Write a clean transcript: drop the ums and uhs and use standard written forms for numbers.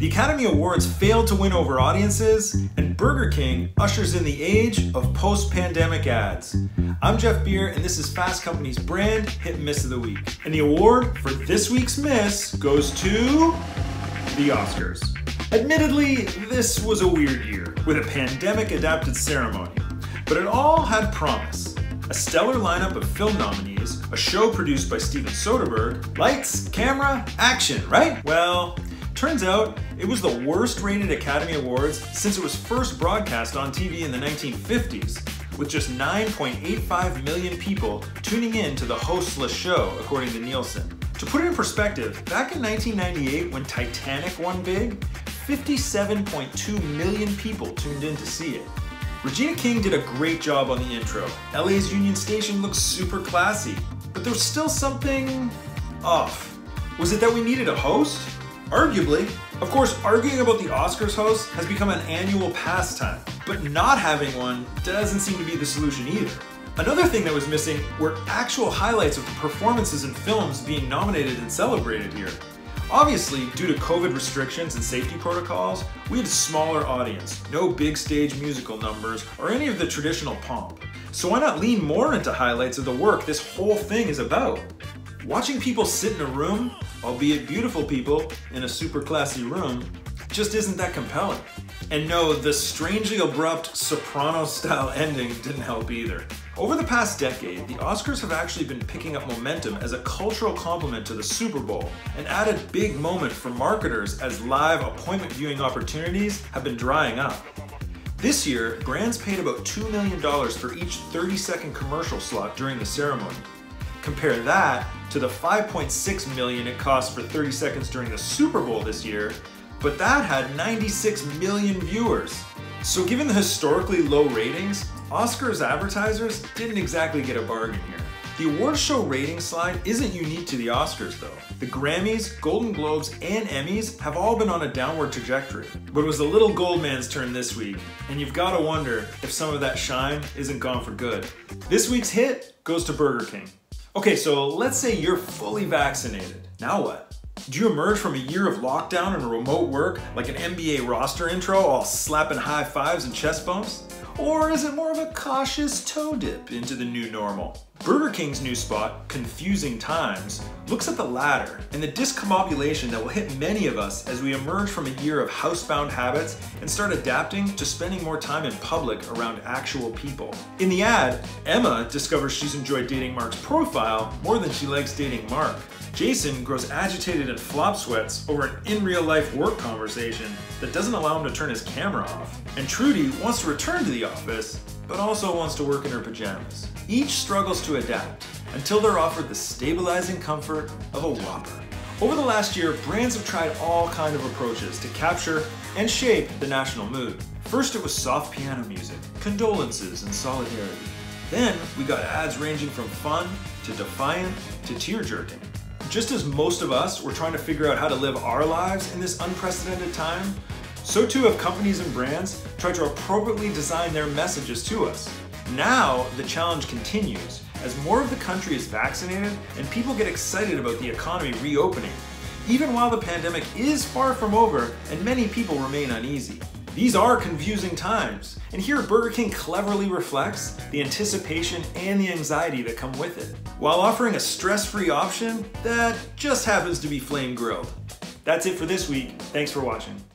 The Academy Awards failed to win over audiences, and Burger King ushers in the age of post-pandemic ads. I'm Jeff Beer, and this is Fast Company's brand hit miss of the week. And the award for this week's miss goes to the Oscars. Admittedly, this was a weird year, with a pandemic-adapted ceremony, but it all had promise. A stellar lineup of film nominees, a show produced by Steven Soderbergh, lights, camera, action, right? Well, turns out it was the worst rated Academy Awards since it was first broadcast on TV in the 1950s, with just 9.85 million people tuning in to the hostless show, according to Nielsen. To put it in perspective, back in 1998 when Titanic won big, 57.2 million people tuned in to see it. Regina King did a great job on the intro. LA's Union Station looks super classy, but there was still something off. Was it that we needed a host? Arguably. Of course, arguing about the Oscars host has become an annual pastime, but not having one doesn't seem to be the solution either. Another thing that was missing were actual highlights of the performances and films being nominated and celebrated here. Obviously, due to COVID restrictions and safety protocols, we had a smaller audience, no big stage musical numbers, or any of the traditional pomp. So why not lean more into highlights of the work this whole thing is about? Watching people sit in a room, albeit beautiful people, in a super classy room, just isn't that compelling. And no, the strangely abrupt Sopranos-style ending didn't help either. Over the past decade, the Oscars have actually been picking up momentum as a cultural complement to the Super Bowl, an added big moment for marketers as live appointment viewing opportunities have been drying up. This year, brands paid about $2 million for each 30-second commercial slot during the ceremony. Compare that to the $5.6 million it cost for 30 seconds during the Super Bowl this year, but that had 96 million viewers. So given the historically low ratings, Oscars advertisers didn't exactly get a bargain here. The awards show rating slide isn't unique to the Oscars though. The Grammys, Golden Globes, and Emmys have all been on a downward trajectory. But it was the little gold man's turn this week, and you've got to wonder if some of that shine isn't gone for good. This week's hit goes to Burger King. Okay, so let's say you're fully vaccinated. Now what? Do you emerge from a year of lockdown and remote work like an NBA roster intro, all slapping high fives and chest bumps? Or is it more of a cautious toe dip into the new normal? Burger King's new spot, Confusing Times, looks at the latter and the discombobulation that will hit many of us as we emerge from a year of housebound habits and start adapting to spending more time in public around actual people. In the ad, Emma discovers she's enjoyed dating Mark's profile more than she likes dating Mark. Jason grows agitated and flop sweats over an in-real-life work conversation that doesn't allow him to turn his camera off. And Trudy wants to return to the office, but also wants to work in her pajamas. Each struggles to adapt until they're offered the stabilizing comfort of a Whopper. Over the last year, brands have tried all kinds of approaches to capture and shape the national mood. First, it was soft piano music, condolences, and solidarity. Then, we got ads ranging from fun to defiant to tear-jerking. Just as most of us were trying to figure out how to live our lives in this unprecedented time, so too have companies and brands tried to appropriately design their messages to us. Now, the challenge continues as more of the country is vaccinated and people get excited about the economy reopening, even while the pandemic is far from over and many people remain uneasy. These are confusing times, and here Burger King cleverly reflects the anticipation and the anxiety that come with it, while offering a stress-free option that just happens to be flame grilled. That's it for this week. Thanks for watching.